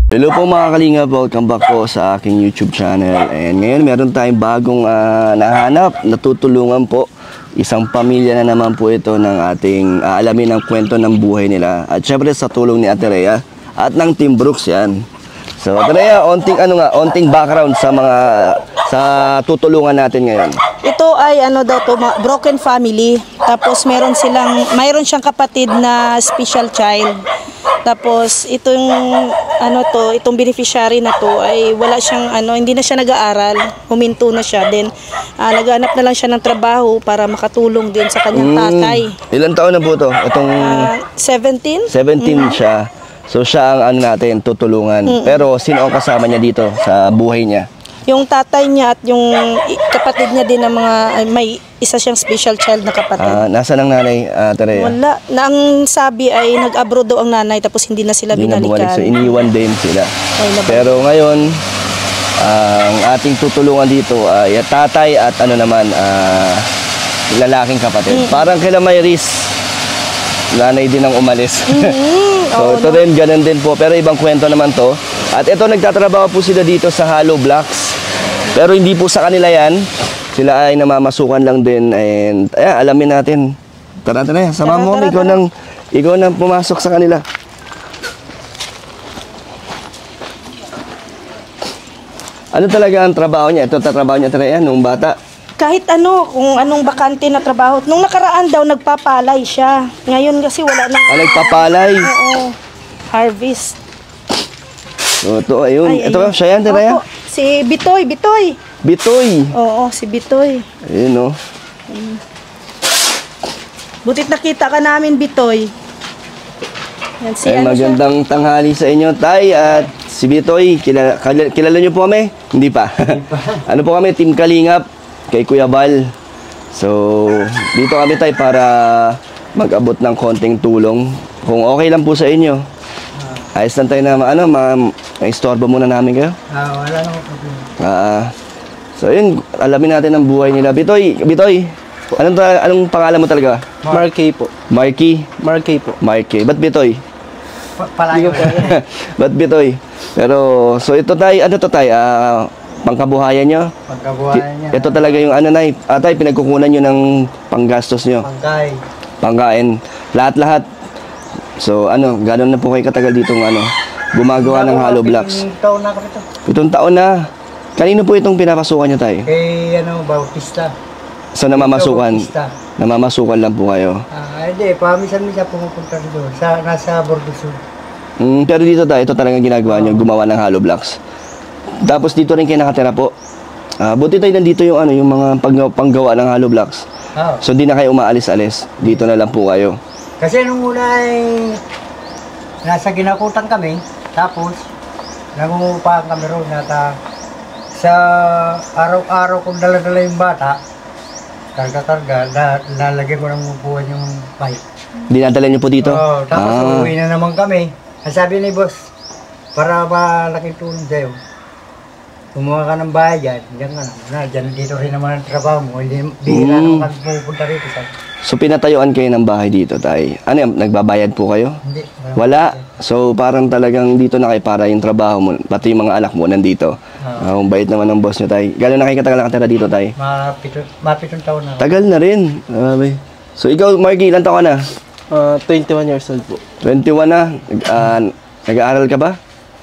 Hello po mga kalingap, welcome back po sa aking YouTube channel. And ngayon meron tayong bagong nahanap, natutulungan po. Isang pamilya na naman po ito ng ating alamin ang kwento ng buhay nila. At syempre sa tulong ni Ate Rhea at ng Team Brooks yan. So Ate Rhea, onting background sa tutulungan natin ngayon. Ito ay broken family. Tapos mayroon siyang kapatid na special child. Tapos itong beneficiary na to ay wala siyang hindi na siya nag-aaral, huminto na siya. Then naghanap na lang siya ng trabaho para makatulong din sa kanyang tatay. Ilang taon na po to? Itong 17? 17 siya. So siya ang natin tutulungan. Pero sino ang kasama niya dito sa buhay niya? Yung tatay niya at yung kapatid niya din ng may isa siyang special child na kapatid. Nasaan ang nanay, Ate Rhea? Wala. Ang sabi ay nag-abroad daw ang nanay tapos hindi na sila binalikan. So iniwan din sila. Pero ngayon, ang ating tutulungan dito ay tatay at lalaking kapatid. Parang kila Mayris, nanay din ang umalis. So ito din, ganun din po. Pero ibang kwento naman to. At ito, nagtatrabaho po sila dito sa Hollow Blocks. Pero hindi po sa kanila yan. Sila ay namamasukan lang din. And alamin natin. Tara, sama mo. Ikaw nang pumasok sa kanila. Ano talaga ang trabaho niya? Ito trabaho niya, Ate Rhea, nung bata? Kahit kung anong bakante na trabaho. Nung nakaraan daw, nagpapalay siya. Ngayon kasi wala nang... nagpapalay? Oo. Harvest. So, ito, ayun. Ito ba? Siya yan, Ate Rhea? Si Bitoy. Bitoy? Oo, si Bitoy. Ayun, o. Butit nakita ka namin, Bitoy. Yan, magandang tanghali sa inyo, Tay. At si Bitoy, kilala niyo po kami? Hindi pa. Ano po kami? Team Kalingap kay Kuya Bal. So, dito kami, Tay, para mag-abot ng konting tulong. Kung okay lang po sa inyo. Ayos lang tayo na, ma-istorbo muna namin kayo. Wala nang problema. So yun, alamin natin ang buhay nila. Bitoy, anong pangalan mo talaga? Marky po. Marky? Marky po. Marky. Ba't Bitoy? Palayo po. Ba't Bitoy? Pero, so ito Tay, pangkabuhayan nyo? Pangkabuhayan niya. Ito talaga yung Tay, pinagkukunan nyo ng panggastos nyo? Pangkain. Lahat-lahat. So gano'n na po kayo katagal dito gumagawa ng Hollow Blocks? 7 taon na kami to. 7 taon na. Kanino po itong pinapasukan nyo, Tay? Bautista. So namamasukan? Namamasukan lang po kayo? Hindi, pamisan-misa pumupunta doon. Nasa Bordosur. Pero dito Tay, ito talagang ginagawa nyo, gumawa ng Hollow Blocks. Tapos dito rin kayo nakatira po. Buti Tay, nandito yung yung mga panggawa ng Hollow Blocks. So di na kayo umaalis-alis. Dito na lang po kayo. Kasi nung una ay nasa Ginakutan kami, tapos nangungupahan kami roon sa araw-araw kong dala-dala yung bata, karga-karga, lalagyan ko ng upuan yung bike. Dinadala niyo po dito? Oo, tapos uuwi na naman kami. Ang sabi ni boss, para malaking tulong sa'yo, kumuha ka ng bahay dyan, dyan dito rin naman ang trabaho mo, hindi na naman pupunta rito sa'yo. So pinatayuan kayo ng bahay dito, Tay. Nagbabayad po kayo? Hindi. Wala. So parang talagang dito na kayo para yung trabaho mo, pati yung mga anak mo nandito. Ang bait naman ng boss nyo, Tay. Gano'n na kayo katagal nakatira dito, Tay? 7 taon na. Tagal na rin. So ikaw, Marky, ilan taon ka na? 21 years old po. 21 na? Nag-aaral ka ba?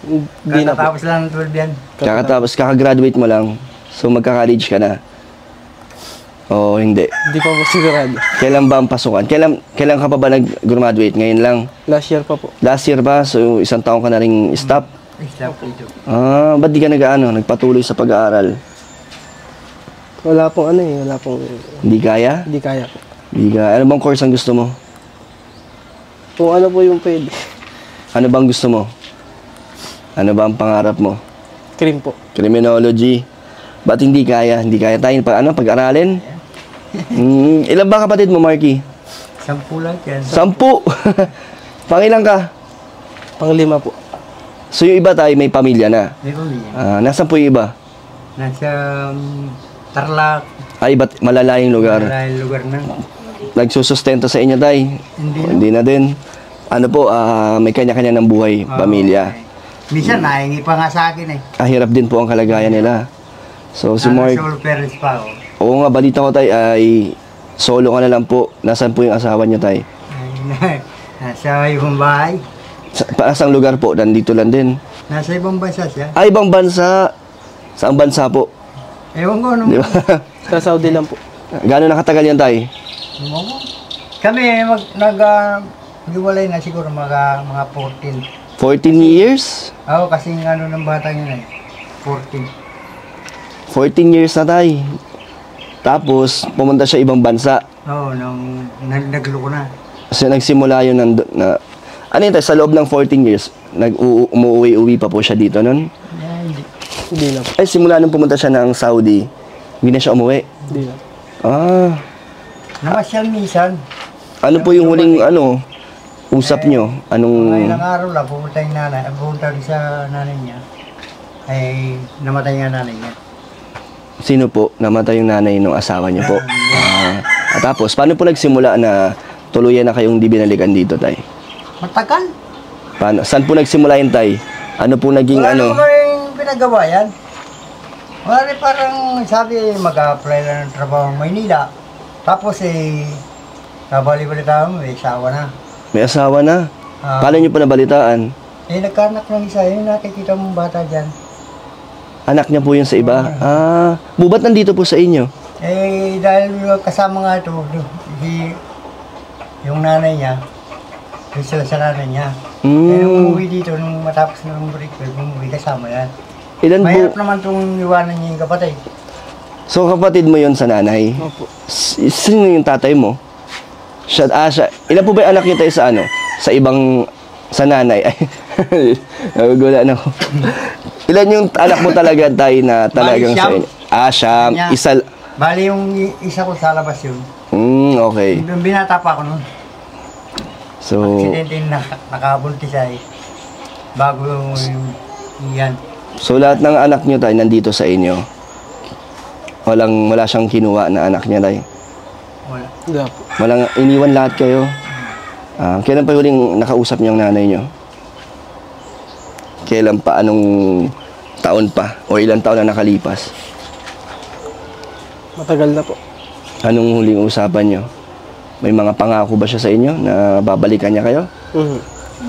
Hindi na po. Kakatapos lang ng 12 yan. Kakatapos, kakagraduate mo lang. So magka-college ka na? O hindi? Hindi pa po sigurado. Kailan ba ang pasukan? Kailan ka pa ba nag-graduate? Ngayon lang? Last year pa po. Last year ba? So isang taon ka na rin stop? Stop ito. Ba't di ka nagpatuloy sa pag-aaral? Wala pong wala pong... Hindi kaya? Hindi kaya po. Hindi kaya. Ano bang course ang gusto mo? Kung ano po yung pwede. Ano bang gusto mo? Ano ba ang pangarap mo? Cream po. Criminology. Ba't hindi kaya? Hindi kaya tayo pag-aralin? Ilan ba kapatid mo, Marky? 10 lang yan. 10? Pangilan ka? Pang-5 po. So yung iba tayo may pamilya na? May pamilya. Nasaan po yung iba? Nasa Tarlac. Iba't malalayong lugar. Malalayong lugar na. Nagsusustento sa inyo, Tay? Hindi. Hindi na din. May kanya-kanya ng buhay, pamilya. Minsan, nahingi pa nga sa akin eh. Hirap din po ang kalagayan nila. So, si Mark, Solo parents pa ako. oo nga, balita ko tay, ay solo ka na lang po. Nasaan po yung asawa niyo tay? Nasa ibang bahay. Saang lugar po? Nandito lang din. Nasa ibang bansa siya. Ay, ibang bansa. Saang bansa po? Ewan ko, nung Di ba? Sa Saudi lang po. Gano'n nakatagal yan tay? kami, hiwalay na siguro mga 14. 14 years? Ako kasi ano ng bata niya eh. 14. 14 years na tay. Tapos, pumunta siya ibang bansa. Oo, nung nagloko na. Kasi nagsimula yun na ano yun tay, sa loob ng 14 years, umuwi-uwi pa po siya dito nun. Hindi. Hindi na po. Ay, simula nung pumunta siya ng Saudi, hindi na siya umuwi. Hindi na. Ah, Namasyal minsan. ano po yung huling usap nyo? Mga Anong, ilang araw lang, pumunta yung nanay. Pumunta rin sa nanay niya. Ay, namatay nga nanay niya. sino po namatay yung nanay ng asawa niyo po? Tapos, paano po nagsimula na tuluyan na kayong di binalikan dito, tay? Matagal. Paano? Saan po nagsimula yun, tay? Ano po naging Wala naman kaming pinagawa yan. Wala rin parang sabi mag-apply lang ng trabaho ng Maynila. Tapos kabali-balita mo, may asawa na. May asawa na? Paano niyo po nabalitaan? Nagkanak ng isa, yung nakikita mong bata dyan. Anak niya po yun sa iba? Bubat nandito po sa inyo? Dahil kasama nga ito, yung nanay niya, yung sa nanay niya. Nung umuwi dito, nung matapos na ng break, umuwi kasama yan. Ilan Mahirap po? naman itong iwanan niya yung kapatid. So, kapatid mo yon sa nanay? Opo. Sino yung tatay mo? Siya. Ilan po ba yung anak niyo tayo sa Sa ibang, sa nanay? Ay, nagugula na ako. Ilan yung anak mo talaga tayo na talagang sa inyo? Siyam. Kanya. Isa. Bali yung isa ko sa labas yun. Okay. Yung binata pa ako nun. So, Aksidente na nakabuntis ay bago yung yan. so lahat ng anak niyo tayo nandito sa inyo? Wala siyang kinuha na anak niya tayo? Wala. Wala po. Walang iniwan lahat kayo? Kailan pa huling nakausap niyo ang nanay niyo? Kailan pa? Anong taon pa? O ilang taon na nakalipas? Matagal na po. Anong huling usapan niyo? May mga pangako ba siya sa inyo na babalikan niya kayo?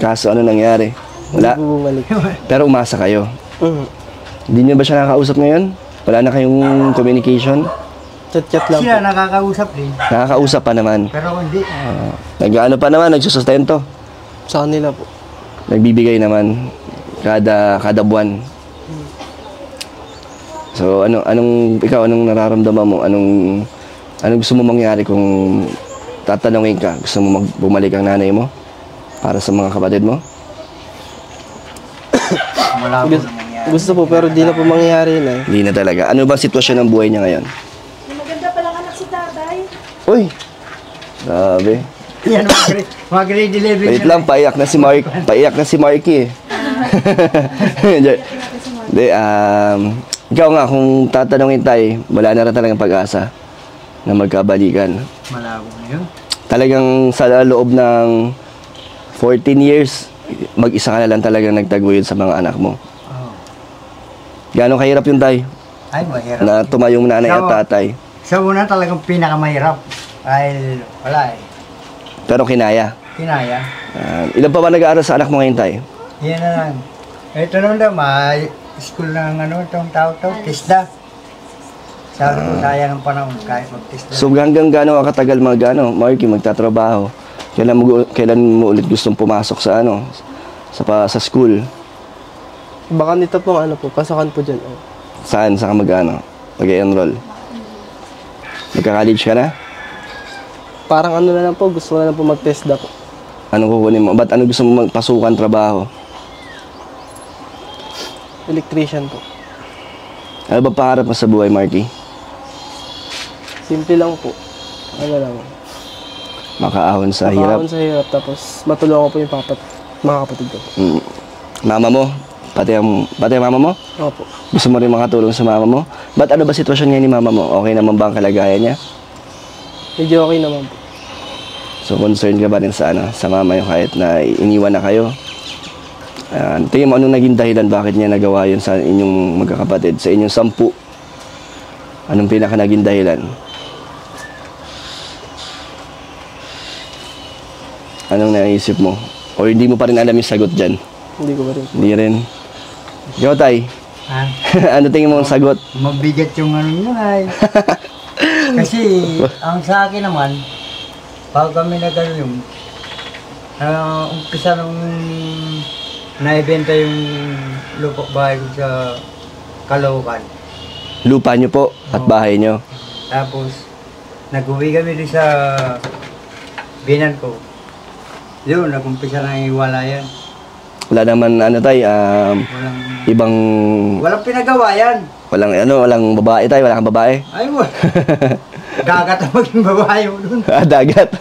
Kaso ano nangyari? Wala. Hindi po bumalik. Pero umasa kayo. Hindi niyo ba siya nakakausap ngayon? Wala na kayong communication? Chat-chat lang Sila po. nakakausap din. Nakakausap pa naman. Pero hindi. Nag-ano pa naman, nagsusustento. Sa kanila po. Nagbibigay naman kada buwan. So anong nararamdaman mo? Anong gusto mo mangyari kung tatanungin ka? Gusto mo bumalik ang nanay mo para sa mga kapatid mo? Malabo na mangyari. Gusto po pero di na po mangyayari yun eh. Hindi na talaga. Ano ba sitwasyon ng buhay niya ngayon? Maganda palang anak si tatay. Uy! Grabe. Yan, mga grade 11. Wait lang, paiyak na si Marky eh. Hindi, ikaw nga, kung tatanungin tayo, wala na rin talagang pag-asa na magkabalikan. Malabo na yun. Talagang sa loob ng 14 years, mag-isa ka na lang talagang nagtaguyod sa mga anak mo. Oh. Gano'ng kahirap yun tayo? Ay, mahirap. Na tumayong nanay at tatay. Sa una talagang pinakamahirap. Ay, wala eh. Pero kinaya. Kinaya. Ilan pa ba nag-aaral sa anak mo ngayon tayo? Yan na lang. Ito naman daw, school ng itong tao to, TISDA. Sabi ko, sayang ang panahon kahit mag-TISDA. So hanggang gano'ng katagal Marky, magtatrabaho? Kailan mo ulit gustong pumasok sa sa school? Baka nito pong pasakan po dyan. Saan ka mag-enroll? Magka-college ka na? Parang na lang po, gusto ko na lang po mag-TESDA po. Anong kukunin mo? Ba't gusto mo magpasukan trabaho? Electrician po. Ano ba pangarap mo sa buhay, Marky? Simple lang po. Lang. Makaahon sa hirap. Makaahon sa hirap, tapos matulungan ko po yung mga kapatid ko po. Mama mo? Pati ang mama mo? Opo. Gusto mo rin makatulong sa mama mo? Ba't ano ba sitwasyon ngayon ni mama mo? Okay naman ba ang kalagayan niya? Medyo okay naman po. So concerned ka ba rin sa mama niyo kahit na iniwan na kayo? Tingin mo anong naging dahilan bakit niya nagawa yun sa inyong magkakapatid, sa inyong 10? Anong pinaka naging dahilan? Anong naisip mo? O hindi mo pa rin alam yung sagot dyan? Hindi ko pa rin. Hindi rin. Ikaw, Tay? Ha? Ano tingin mo ang sagot? Mabigat yung ano yun ay. Kasi ang sa akin naman, bago kami nagano yung umpisa nung naibenta yung lupa bahay ko sa Caloocan. Lupa nyo po at bahay nyo. Tapos nag-uwi kami din sa binan ko. Yun, nag-umpisa na yung iwalayan. Wala naman, ano, Tay, Walang, ibang... walang pinagawa yan. Walang babae, Tay, wala kang babae. Ay mo. Dagat ang maging babae mo dun. Dagat.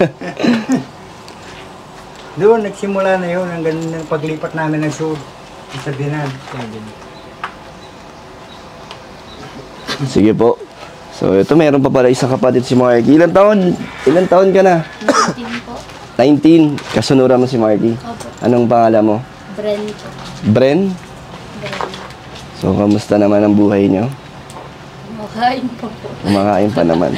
Doon, nagsimula na yun. Ang ganun ng paglipat namin ng sud. Sa binan. Sige po. So, ito meron pa pala isang kapatid si Marky. Ilan taon ka na? 19 po. 19. Kasunuran mo si Marky. Opo. Anong pangalan mo? Bren po. Bren? Bren. So, kamusta naman ang buhay nyo? Makain po po. Kumakain pa naman.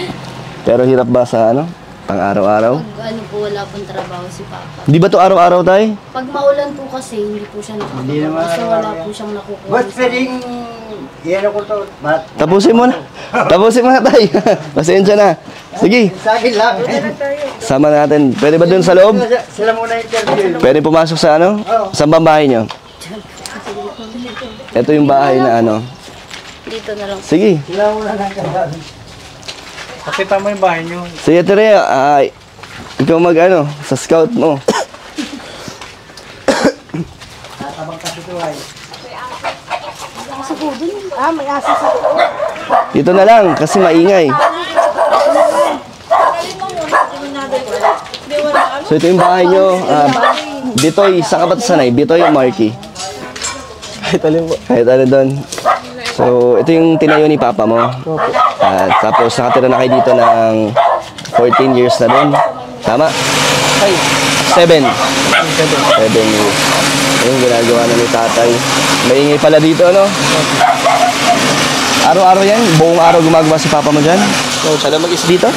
Pero hirap ba sa ano? Pang araw-araw? Pag ano po, wala pong trabaho si Papa. Di ba to araw-araw, Tay? Pag maulan po kasi, hindi po siya Hindi naman nakakagawa. So, wala araw-araw po siyang nakukuha. Ba't pwedeng yan ako to? Tapusin mo na. Tapusin mo na, Tay. Pasensya na. Sige, Sa akin lang. sama natin. Pwede ba dun sa loob? Sila muna interview. Pwede pumasok sa ano? Saan ba ang bahay nyo? Ito yung bahay na ano. Dito na lang. Sige. Sila muna lang kasabi. Pakita mo yung bahay nyo. Sige, Tere. Ikaw mag ano, sa scout mo. Tatabang kasi ito ay. May aso sa Dito na lang, kasi maingay. So ito yung bahay nyo. Bitoy, saan ka ba sanay? Bitoy o Marky? Kahit alin po. Kahit ano doon. So, ito yung tinayo ni Papa mo. Tapos nakatira na kayo dito ng 14 years na doon. Tama? Ay, 7 years. Yung ginagawa na ni tatay. Maingay pala dito, ano? Araw-araw yan? Buong araw gumagawa si Papa mo dyan? so, siya lang mag-isa. Dito?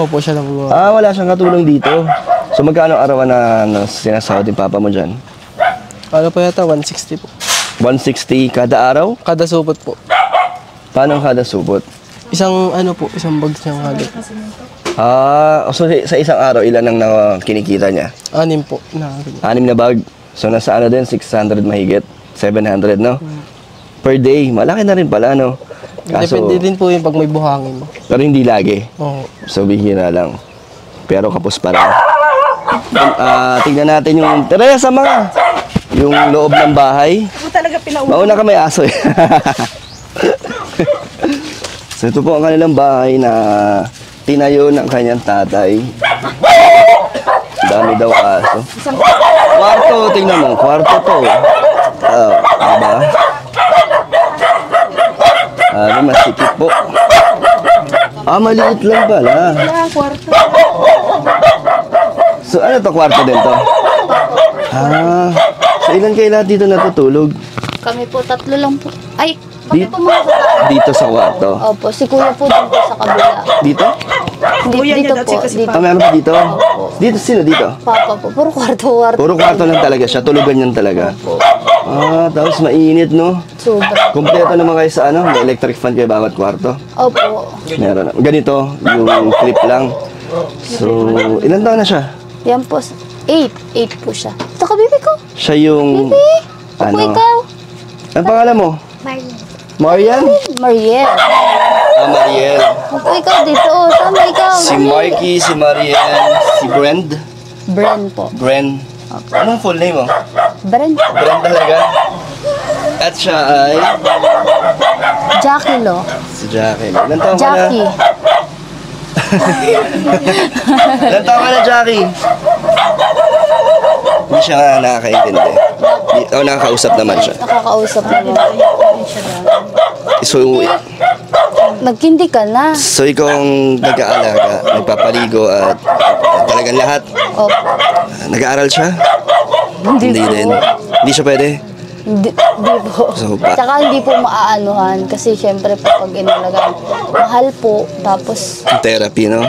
Opo, siya lang po. Wala siyang katulong dito. So, magkano arawan na sinasahod ni Papa mo dyan? Ano po yata? 160 po. 160 kada araw? Kada supot po. Paano kada supot? Isang ano po, isang bag siyang halit. So sa isang araw, ilan ang kinikita niya? 6 po. 6 na bag. So nasa ano din, 600 mahigit. 700, no? Per day. Malaki na rin pala, no? Depende din po yung pag may buhangin mo. Pero hindi lagi. Oo. So bihira lang. Pero kapos pa rin. Tignan natin yung... Teresa, mga! Yung loob ng bahay. Ako talaga pinauwi. Mauna ka may aso eh. So ito po ang kanilang bahay na tinayo ng kanyang tatay. Dami daw aso. Kwarto, tingnan mo. Kwarto to. Diba? Masikip po. Maliit lang pala. Kwarto. So ano to, kwarto din to? So ilan kayo lahat dito natutulog? Kami po, 3 lang po. Ay, kami Di- po mga babae. Dito sa kwarto? Opo, si Kuya po dito sa kabila. Dito? Kuya Dito niya dati po, kasi dito. Meron pa dito? Dito, sino dito? Papa po, puro kwarto-kwarto. Puro kwarto lang talaga siya, tulugan yan talaga. Tapos mainit, no? Sobra. Kompleto naman kayo sa ano, may electric fan kayo bawat kwarto. Opo. Meron. Ganito, yung clip lang. So, ilan taon na siya? Yan po, 8. 8 po siya. Ito ka, baby ko. Siya yung... Baby. Opo, Ano? ikaw. Ang pangalan mo? Marian? Mariel. Mariel. Opo, ikaw dito. Tama, ikaw. Si Marky, si Mariel, si Brend. Bren po. Bren. Anong full name mo? Bren. Bren talaga. At siya ay... Jackie Lo. Si Jackie. Ilan taon ka na? Jackie. Ilan taon ka na, Jackie? Hindi siya nga nakakaintindi. Nakakausap naman siya. Nakakausap naman. So, Nagkindi ka na. ikaw ang nag-aalaga, nagpapaligo at talagang lahat. Opo. Nag-aaral siya? Hindi po. din. Hindi siya pwede? Di po. So, Tsaka hindi po maaanuhan kasi syempre po pag inalagaan, mahal po. Tapos, therapy, no?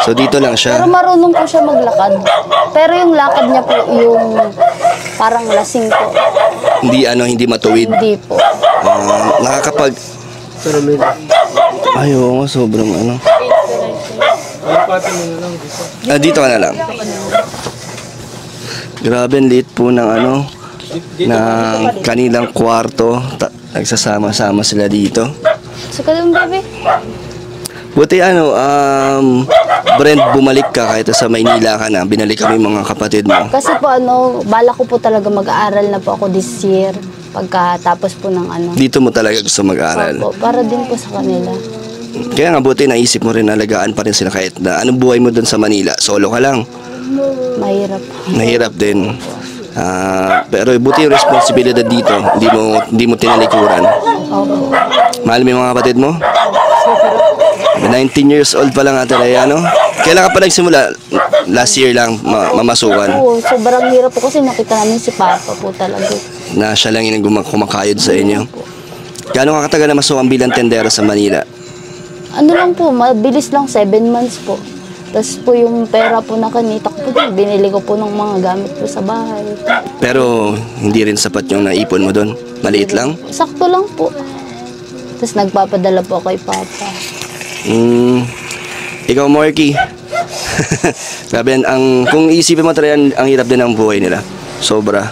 So, dito lang pero siya. marunong po siya maglakad. Pero yung lakad niya po yung parang lasing po. Hindi matuwid. Hindi po. Nakakapag... Pero may... Ay, oo nga, sobrang ano. Dito ka na lang. Grabe, ang liit po ng ano, ng kanilang kwarto. Nagsasama-sama sila dito. So, kadang baby. Buti Brent, bumalik ka kahit sa Maynila ka na. Binalik kami mga kapatid mo. Kasi po bala ko po talaga mag-aaral na po ako this year. Pagkatapos po ng ano. Dito mo talaga gusto mag-aral. Opo, para din po sa kanila. Kaya nga buti naisip mo rin na alagaan pa rin sila kahit na anong buhay mo doon sa Manila. Solo ka lang. Mahirap. Mahirap din. Pero buti yung responsibilidad dito. Hindi mo tinalikuran. Opo. Mahal mo yung mga kapatid mo? 19 years old pa lang ate Rhea, no? Kailan ka pa nagsimula? Last year lang mamasukan. Oo, sobrang hirap po kasi nakita namin si Papa po talaga. Na siya lang yung kumakayod sa inyo. Gaano ka katagal na masukan bilang tendera sa Manila? Ano lang po, mabilis lang, 7 months po. Tapos po yung pera po na kanita ko po, binili ko po ng mga gamit po sa bahay. Pero hindi rin sapat yung naipon mo doon? Maliit lang? Sakto lang po. Tapos nagpapadala po kay Papa. Ikaw, Morky. Grabe, kung isipin mo talaga, ang hirap din ng buhay nila. Sobra.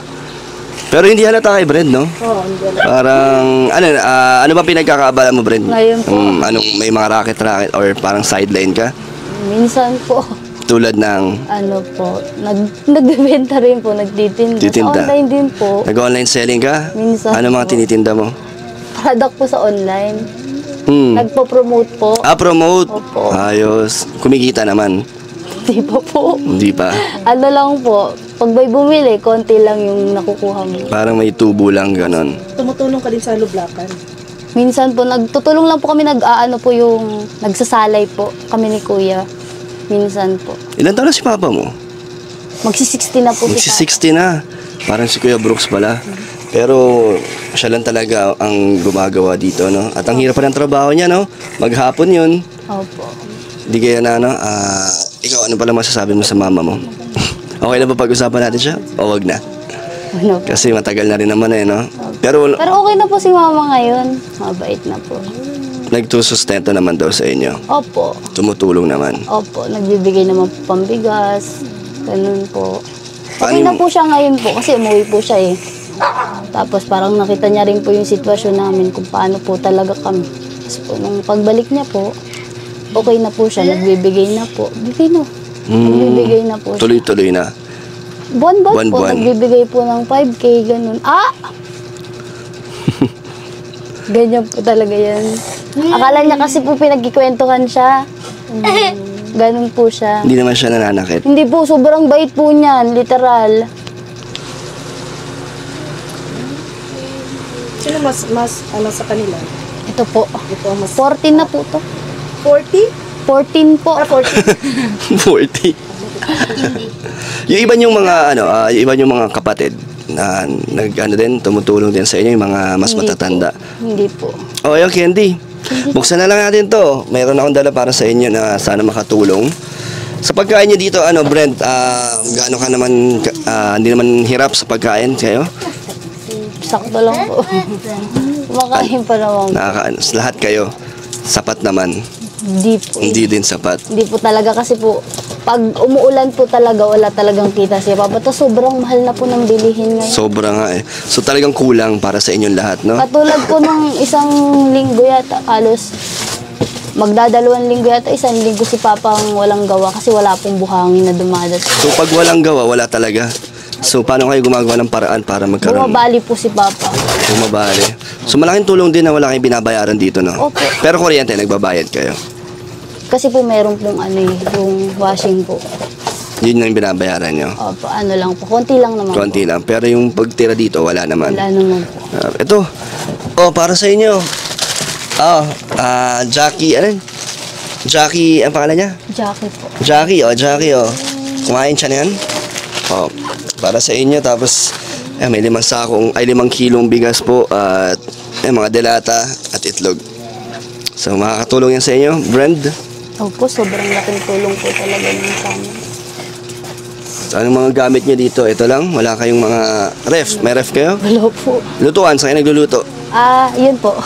Pero hindi halata kay Brent, no? Oo, hindi lang. Parang, ano ba pinagkakaabala mo, Brent? Ngayon po. May mga racket or parang sideline ka? Minsan po, Tulad ng ano po, nagbebenta rin po, nagtitinda. Titinda. Online din po. nag-online selling ka? Minsan Ano mga po. tinitinda mo? Product po sa online. Hmm. Nagpo-promote po. Promote. Opo. Ayos. Kumikita naman. Di pa po. Hindi pa. Ano lang po, pag may bumili, konti lang yung nakukuha mo. Parang may tubo lang, ganon. Tumutulong ka din sa lublakan. Minsan po, nagtutulong lang po kami, po yung nagsasalay po kami ni Kuya. Minsan po. Ilan taon na si Papa mo? Magsi-60 na po si Papa. Magsi-60 na. Parang si Kuya Brooks pala. Pero siya lang talaga ang gumagawa dito, no? At ang hirap pa ng trabaho niya, no? Maghapon yun. Opo. Di kaya na, no? Ikaw, ano pala masasabi mo sa mama mo? Okay na ba pag-usapan natin siya? O wag na? Ano po. Kasi matagal na rin naman no? Pero Pero okay na po si Mama ngayon. Mabait na po. nagsusustento naman daw sa inyo. Opo. Tumutulong naman. Opo. Nagbibigay naman po pambigas. Ganun po. Okay Paano na po siya ngayon po kasi umuwi po siya eh. Tapos parang nakita niya rin po yung sitwasyon namin kung paano po talaga kami. Tapos po nung pagbalik niya po, okay na po siya. Nagbibigay na po. Nagbibigay na po siya. Tuloy-tuloy na. Buwan-buwan po. Buwan-buwan. Nagbibigay po ng 5K. Ganun. Ganyan po talaga yan. Akala niya kasi po pinagkikwentuhan siya. Ganun po siya. Hindi naman siya nananakit. Hindi po, sobrang bait po niyan. Literal. Sino mas sa kanila? Ito po. Ito ang mas 14 na po to. 40? 14 po. 40. 40. Yung iba yung mga yung iba yung mga kapatid na din tumutulong din sa inyo yung mga mas Hindi matatanda. po. Hindi po. Oh, yung Candy. Buksan na lang natin to. Mayroon akong dala para sa inyo na sana makatulong. Sa pagkain niyo dito, Brent, gaano ka naman, hindi naman hirap sa pagkain kayo? Sakto lang po. Kumakain pa naman. Lahat kayo, sapat naman. Hindi po. Hindi din sapat. Hindi po talaga kasi po, pag umuulan po talaga, wala talagang kita siya. Papa, to sobrang mahal na po ng bilihin ngayon. Sobra nga eh. So talagang kulang para sa inyong lahat, no? Katulad po ng isang linggo yata, halos magdadalawang linggo yata, isang linggo si Papa ang walang gawa kasi wala pong buhangin na dumadating. So pag walang gawa, wala talaga. So paano kayo gumagawa ng paraan para magkaroon? Bumabali po si Papa. Bumabali. So malaking tulong din na wala kayong binabayaran dito, no? Opo. Pero kuryente, nagbabayad kayo. Kasi po meron pong yung washing po. Yun yung binabayaran nyo. Opo, lang po. Konti lang naman Konti lang. Pero yung pagtira dito, wala po. naman. Wala naman po. Ito. Oh, para sa inyo. Jackie, Jackie, ang pangalan niya? Jackie po. Jackie. Kumain siya na yan. Oh, para sa inyo. Tapos, May 5 kilong bigas po at mga delata at itlog. So makakatulong yan sa inyo, Brand. Opo, sobrang laking tulong po talaga ng sa amin. So, anong mga gamit nyo dito? Ito lang? Wala kayong mga ref? May ref kayo? Wala po. Lutuan, saan kayo nagluluto? Yun po.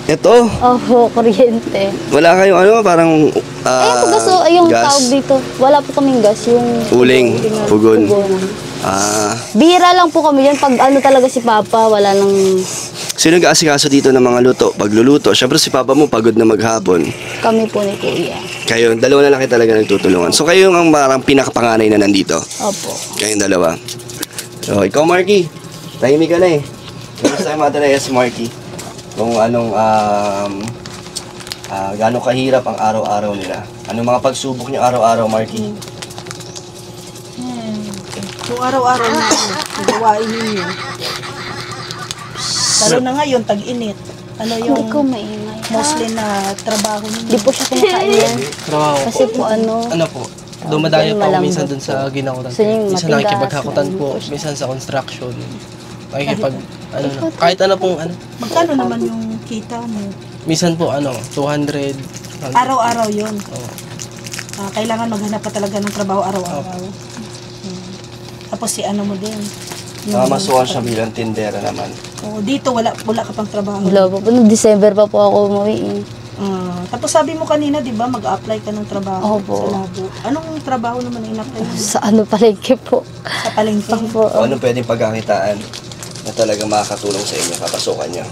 Ito? Opo, kuryente. Wala kayong ano? Parang Ayun po, yung gas? tawag dito. Wala po kaming gas, yung... Uling, pugon. pugon. Ah, Bira lang po kami yun. Pag ano talaga si Papa, wala nang... sino nag-aasikaso dito ng mga luto? Pagluluto, syempre si papa mo pagod na maghapon. Kami po ni Kuya. Kayo, dalawa na lang kayo talaga nagtutulungan. So kayo ang parang pinakapanganay na nandito. Opo. Kayong dalawa. So ikaw, Marky, tahimik ka na eh. Kamusta yung mga si Marky? Kung anong, gano'ng kahirap ang araw-araw nila. Anong mga pagsubok niyo araw-araw, Marky? Kung araw-araw na gawain ninyo. Lalo na ngayon, tag-init. Ano yung Hindi ko maingay. mostly na trabaho ninyo? Hindi po siya kinakain yan. Trabaho po. Kasi po ano... Ano po, dumadayo Yan, pa ako malambot minsan dun sa po. ginakutan. Gusto niyo yung Minsan matigas, nakikipaghakutan po, malambot siya. minsan sa construction. Nakikipag, ano na, kahit ano pong ano. Magkano naman yung kita mo? Minsan po, 200. Araw-araw yun. Oo. Kailangan maghanap pa talaga ng trabaho araw-araw. Tapos si ano mo din. Masuhan siya bilang tindera naman. Dito wala ka pang trabaho. Wala po po. Noong December pa po ako umuwi eh. Tapos sabi mo kanina, di ba, mag-apply ka ng trabaho Opo. sa labo. Anong trabaho naman ang in-apply mo? Sa ano palengke po. Sa palengke? Opo. O anong pwedeng pagkakitaan na talagang makakatulong sa inyo, papasukan niyo?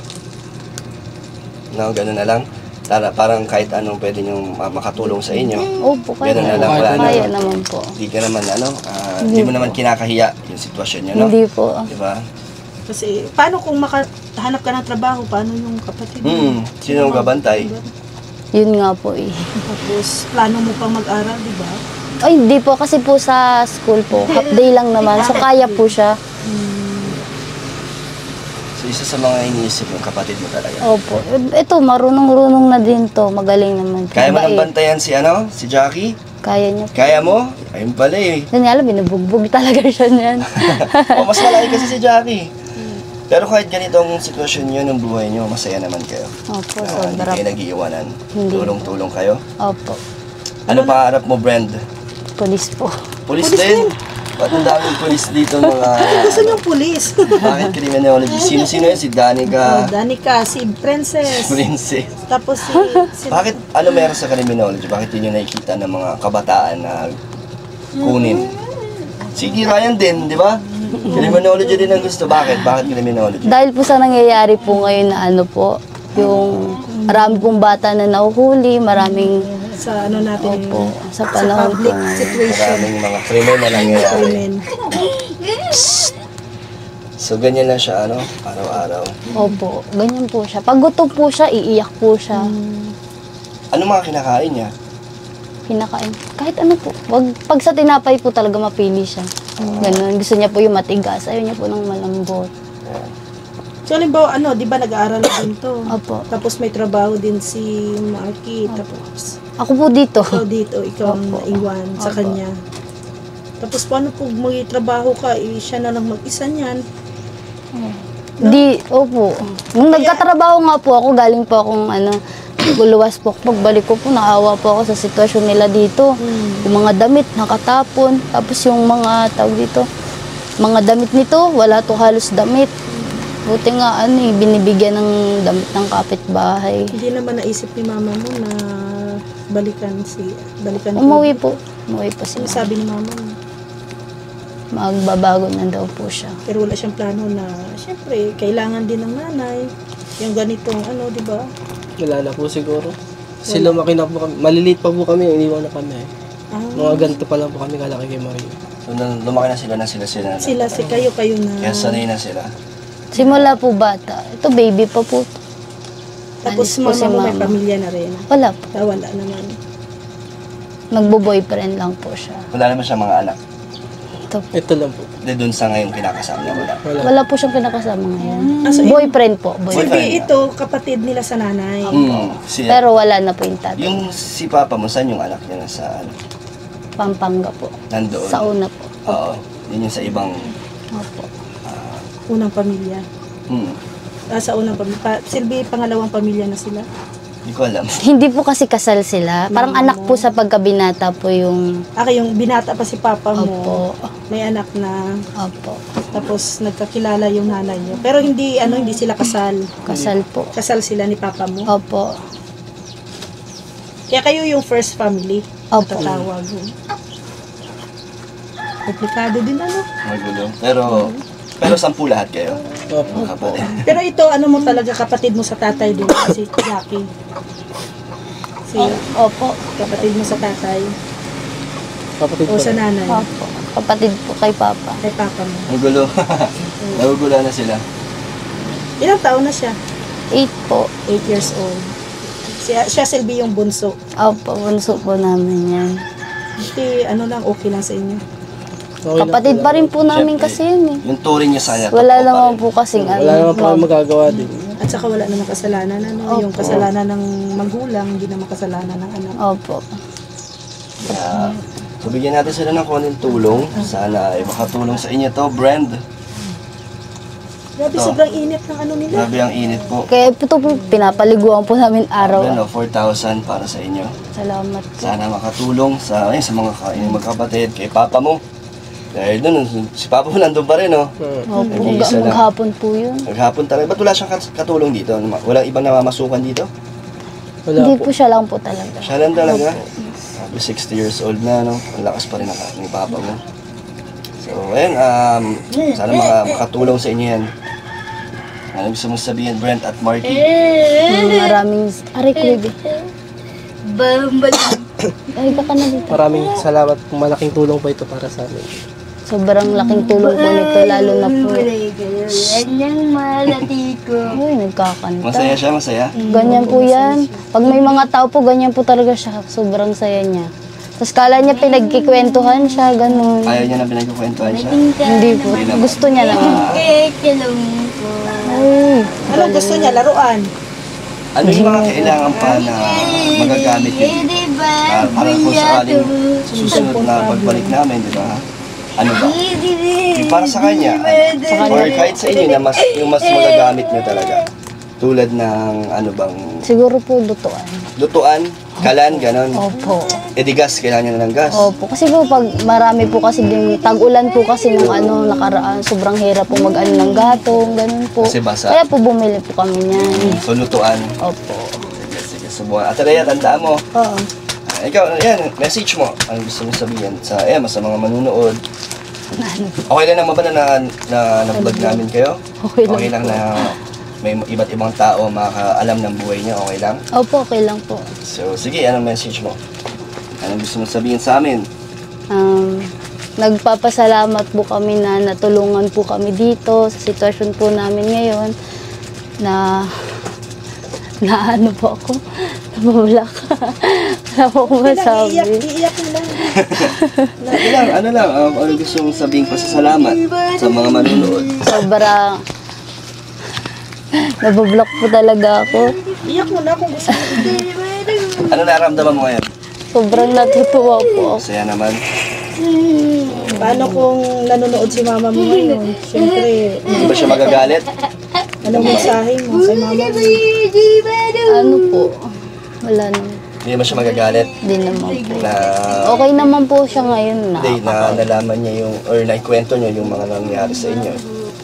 No, gano'n na lang. Parang kahit anong pwede niyong makatulong sa inyo. Opo, kaya Ganun na lang, wala kaya na. naman po. Hindi ka naman hindi mo naman kinakahiya yung sitwasyon niyo, no? Hindi po. Di ba? Kasi paano kung makahanap ka ng trabaho, paano yung kapatid mo? Sino ang gabantay? Yun nga po eh. Tapos plano mo pang mag-aral, di ba? Ay, hindi po. Kasi po sa school po, half day lang naman. So, kaya po siya. So, isa sa mga iniisip yung kapatid mo talaga. Opo. Ito, marunong-runong na din to. Magaling naman po. Kaya mo nang Mabait. bantayan si Jackie? Kaya niya po. Kaya mo? Ayun pala eh. Yan nga lang, binubugbog talaga siya niyan. Mas malaki kasi si Jackie. Pero kahit ganitong sitwasyon nyo ng buhay nyo, masaya naman kayo. Opo, Hindi sobra. kayo nag-iiwanan. Hindi. Tulong-tulong kayo. Opo. Ano pangarap mo, Brand? Police po. Pulis din? Ba't ang daming pulis dito mga... Gusto niyong pulis? Bakit criminology? Sino-sino yun? Si Danica Danica, si Princess. Princess. Tapos si Bakit, ano meron sa criminology? Bakit yun yung nakikita ng mga kabataan na kunin? Sige, Ryan din, di ba? Criminology din ang gusto. Bakit? Bakit criminology? Dahil po sa nangyayari po ngayon na ano po, yung marami pong bata na nahuhuli, maraming sa ano natin, po, sa panahon po public ngayon. situation. Maraming mga krimen na nangyayari. Women. So, ganyan lang siya, araw-araw. Opo, ganyan po siya. Pag gutom po siya, iiyak po siya. Ano mga kinakain niya? Kinakain. Kahit ano po. Pag sa tinapay po talaga mapili siya. Ganun. Gusto niya po yung matigas. Ayaw niya po ng malambot. So, halimbawa, di ba nag-aaral din to? Opo. Tapos may trabaho din si Marky. Tapos, Ako po dito. ikaw dito, ikaw ang Opo. naiwan sa Opo. kanya. Tapos, paano pag may trabaho ka, siya na lang mag-isa niyan? Opo. Nung nagkatrabaho nga po ako, galing po akong guluwas po. Pagbalik ko po, naawa po ako sa sitwasyon nila dito. Yung mga damit, nakatapon. Tapos yung mga, tawag dito, mga damit nito, wala to halos damit. Buti nga, binibigyan ng damit ng kapitbahay. Hindi naman naisip ni mama mo na balikan Umuwi po. Umuwi po Ano sila. sabi ni mama mo? Magbabago na daw po siya. Pero wala siyang plano na, syempre, kailangan din ng nanay. Yung ganitong, di ba? Wala na po siguro. Kasi lumaki na po kami. Maliliit pa po kami, iniwan na kami eh. Mga ganito pa lang po kami kalaki kay Maria. So, lumaki na sila. Kayo na. Kaya sanay na sila. Simula po bata. Ito baby pa po. Tapos Alis po mama si mo may mama. pamilya na rin. Wala po. Wala naman. Nagbo-boyfriend lang po siya. Wala naman siya mga anak. Ito po. Ito lang po. Hindi dun sa ngayon kinakasama niya, wala. Wala po siyang pinakasama ngayon. So, Boyfriend po. Boyfriend. Hindi ito kapatid nila sa nanay. Sila. Pero wala na po yung tatay. Yung si Papa mo, saan yung anak niya sa Pampanga po. nandoon? Sa una po. Oo. Yun yung sa ibang... Opo. unang pamilya. Hmm. Sa unang pamilya. Silbi, pangalawang pamilya na sila. Hindi ko alam. Hindi po kasi kasal sila. Parang anak po sa pagkabinata po yung... Yung binata pa si papa mo, Opo. may anak na, Opo. tapos nagkakilala yung nanay niyo. Pero hindi sila kasal. Kasal po. Kasal sila ni papa mo. Opo. Kaya kayo yung first family. Opo. Natatawag. Komplikado din Magulo. Pero 10 lahat kayo. Opo. Mga kapatid. Pero ito, mo talaga, kapatid mo sa tatay din, si Jackie. Opo. Kapatid mo sa tatay. Kapatid O ko. sa nanay. Opo. Kapatid po kay Papa. Kay papa mo. Magulo. Nagugulo na sila. Ilang taon na siya? 8 po. 8 years old. Siya Silbi yung bunso. Opo, bunso po namin yan. Hindi, okay lang sa inyo. Okay lang Kapatid po pa rin po namin Siyempre, kasi yun eh. Yung turing niya sa kanya. Wala totoo pa naman rin. po kasing Wala naman po kami magagawa din. At saka wala namang kasalanan. Yung kasalanan ng magulang, hindi naman kasalanan ng anak. Opo. Kaya, so bigyan natin sila ng konting tulong. Sana ay makatulong sa inyo to, Brand. Grabe, Ito. sobrang init ng nila. Grabe ang init po. Kaya ito po pinapaliguan po namin araw. Ano, 4,000 para sa inyo. Salamat po. Sana makatulong sa mga magkapatid, kay Papa mo. Dahil doon, si Papa mo nandun pa rin, no? Opo, Nag-iisa lang. maghapon po yun. Maghapon talaga. Ba't wala siyang katulong dito? Walang ibang namamasukan dito? Wala Hindi po. po siya lang po talaga. Siya lang talaga. Sabi, 60 years old na, no? Ang lakas pa rin ni Papa mo. So, ayun, sana makatulong sa inyo yan. Ano gusto mong sabihin, Brent at Marky? Maraming... Aray ko, baby. Ay, baka na dito. Maraming salamat. Malaking tulong po ito para sa amin. Sobrang laking tulong po nito, lalo na po. Uy, nagkakanta. Masaya siya, masaya? Ganyan po yan. Pag may mga tao po, ganyan po talaga siya. Sobrang saya niya. Tapos kala niya pinagkikwentuhan siya, ganun. Ayaw niya na pinagkukwentuhan siya? Hindi po. Gusto niya naman. Ay, Anong gusto niya? Laruan? Ano yung mga kailangan pa na magagamit yun? Para kung sakaling susunod na pagbalik namin, di ba? Ano ba? Yung para sa kanya, or kahit sa inyo na yung mas magagamit nyo talaga. Tulad ng ano bang siguro po lutuan. lutuan, kalan, ganon. Opo. E di gas, kailangan nyo ng gas. Opo. Kasi po pag marami po kasi din, tag-ulan po kasi nung nakaraan, sobrang hirap po mag-ano ng gatong, ganun po. Kasi basa. Kaya po bumili po kami niyan. So lutuan. Opo. Sige, subukan. At Rhea, tandaan mo. Oo. Ikaw, yan, message mo. Ano gusto mo sabihin sa sa mga manunood? Okay lang naman ba na vlog namin kayo? Okay lang na may iba't ibang tao makakaalam ng buhay niya, okay lang? Opo, okay lang po. So, sige, anong message mo? Anong gusto mo sabihin sa amin? Nagpapasalamat po kami na natulungan po kami dito sa sitwasyon po namin ngayon na ano po ako, nabulak. Wala po akong masabi. Iiyak mo lang. Ano lang, ano gusto mong sabihin pasasalamat sa mga manunood? Sobrang nabublock po talaga ako. Iyak mo na kung gusto mo. Ano nararamdaman mo ngayon? Sobrang natutuwa po ako. Masaya naman. Paano kung nanonood si mama mo ngayon? Siyempre, Hindi ba siya magagalit? anong mensahe mo sa mama mo? Ano po? Wala naman. Hindi ba siya magagalit? Hindi naman po. Na, Okay naman po siya ngayon na. hindi, na nalaman niya yung, or naikwento niya yung mga nangyari sa inyo.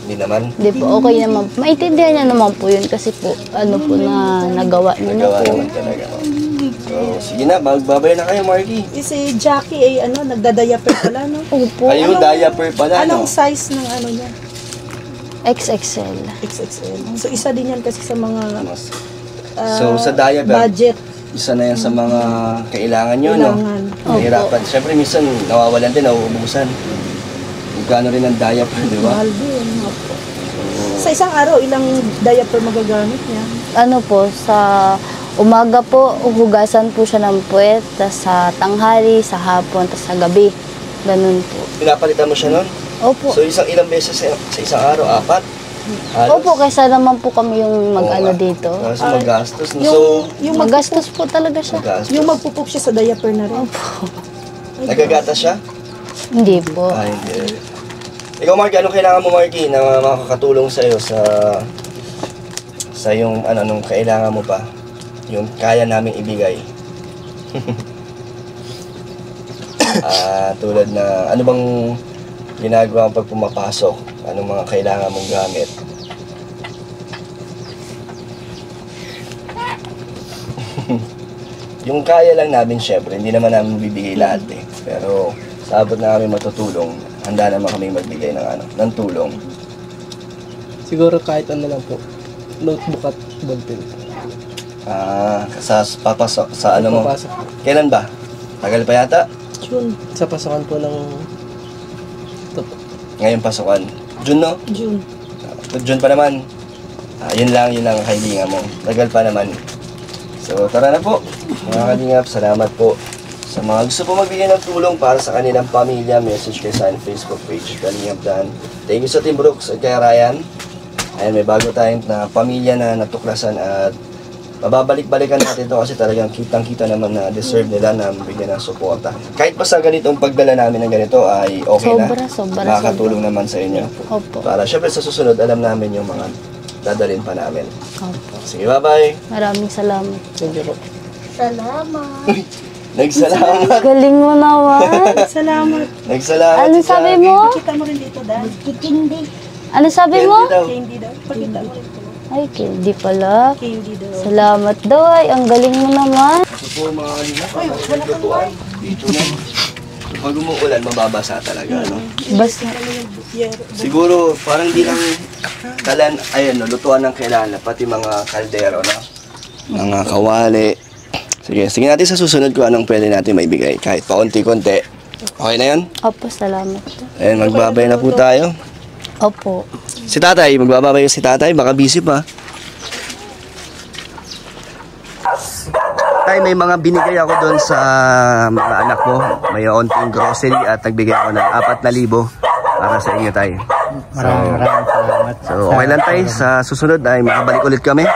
Hindi naman. Hindi po, okay naman. Maintindihan niya naman po yun kasi po, ano po na nagawa niya na Nagawa po. naman talaga. So, sige na, magbabay na kayo, Marky. Si Jackie ay nagdadiaper pala, no? Opo, Ayun, diaper pala, no? Anong size ng niya? XXL. XXL. So isa din yan kasi sa mga So, sa diaper, budget. isa na yan sa mga kailangan nyo, no? Kailangan. Nahirapan. Siyempre, minsan, nawawalan din, nauubusan. Magkano rin ang diaper, di ba? Mahal din. Sa isang araw, ilang diaper magagamit niya? Ano po, sa umaga po, uhugasan po siya ng puwet, tas sa tanghali, sa hapon, tas sa gabi. Ganun po. Pinapalitan mo siya nun? Opo. So, ilang beses sa isang araw? 4? Halos? Opo, kaysa naman po kami yung mag-ano Oo nga. dito. Kasi magastos. No? So, Yung Magastos po talaga siya. magastos. Yung magpupok siya sa diaper na rin. Nagagatas siya? Hindi po. Ay, hindi. Ikaw, Marky, anong kailangan mo, Marky, na makakatulong sa'yo sa yung nung kailangan mo pa, yung kaya naming ibigay? Tulad na, ano bang ginagawa mo pag pumapasok? Anong mga kailangan mong gamit? Yung kaya lang namin, syempre, hindi naman namin bibigay lahat eh. Pero sa abot na kami matutulong, handa naman kami magbigay ng tulong. Siguro kahit ano lang po. Notebook at ballpen. Papasok sa ano mo? Papasok po. Kailan ba? Tagal pa yata? June. Sa pasokan po ng... Ito po. Ngayon pasukan. June, no? June. June pa naman. Yun lang ang kailangan mo. Tagal pa naman. So, tara na po. Mga kalingap, salamat po sa mga gusto po magbigay ng tulong para sa kanilang pamilya. Message kayo sa Facebook page, Kalingap Dan. Thank you sa Team Brooks at kay Ryan. Ayan, may bago tayong na pamilya na natuklasan at mababalik-balikan natin ito kasi talagang kitang-kita naman na deserve nila na bigyan ng suporta. Kahit pa sa ganitong pagdala namin ng ganito ay okay Sobra. Makakatulong naman sa inyo. Opo. Para syempre sa susunod, alam namin yung mga dadalhin pa namin. Opo. Sige, bye-bye. Maraming salamat. Thank you po. Nagsalamat. Galing mo naman. Salamat. Nagsalamat. Ano si sabi Jackie. mo? Kita mo rin dito, Dan. Ano sabi mo? Candy daw. Candy daw. Pakita mo rin ito. Ay, candy pala. Candy daw. Salamat daw ay. Ang galing mo naman. Ito po mga kalingap. Dito na. Pag umuulan, mababasa talaga, no? Basta. Siguro, parang di lang lutuan ng kailangan, pati mga kaldero, no? Mga kawali. Sige natin sa susunod ko anong pwede natin maibigay. Kahit paunti-kunti. Okay na yun? Opo, salamat. Ayun, magbabay na po tayo. Opo. Si tatay, magbabay si tatay. Baka busy pa. Tay, may mga binigay ako doon sa mga anak ko. May onting grocery at nagbigay ako ng 4,000 para sa inyo, tay. Maraming salamat. So, okay lang, tay. Sa susunod ay makabalik ulit kami.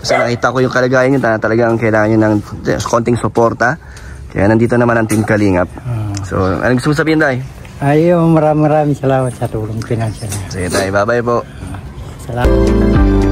Kasi nakita ko yung kalagayan nyo, talagang kailangan nyo ng konting suporta. Kaya nandito naman ang Team Kalingap. So, anong gusto mo sabihin, tay? Maraming salamat sa tulong pinansyal. Sige, tay. Bye-bye po. Salamat.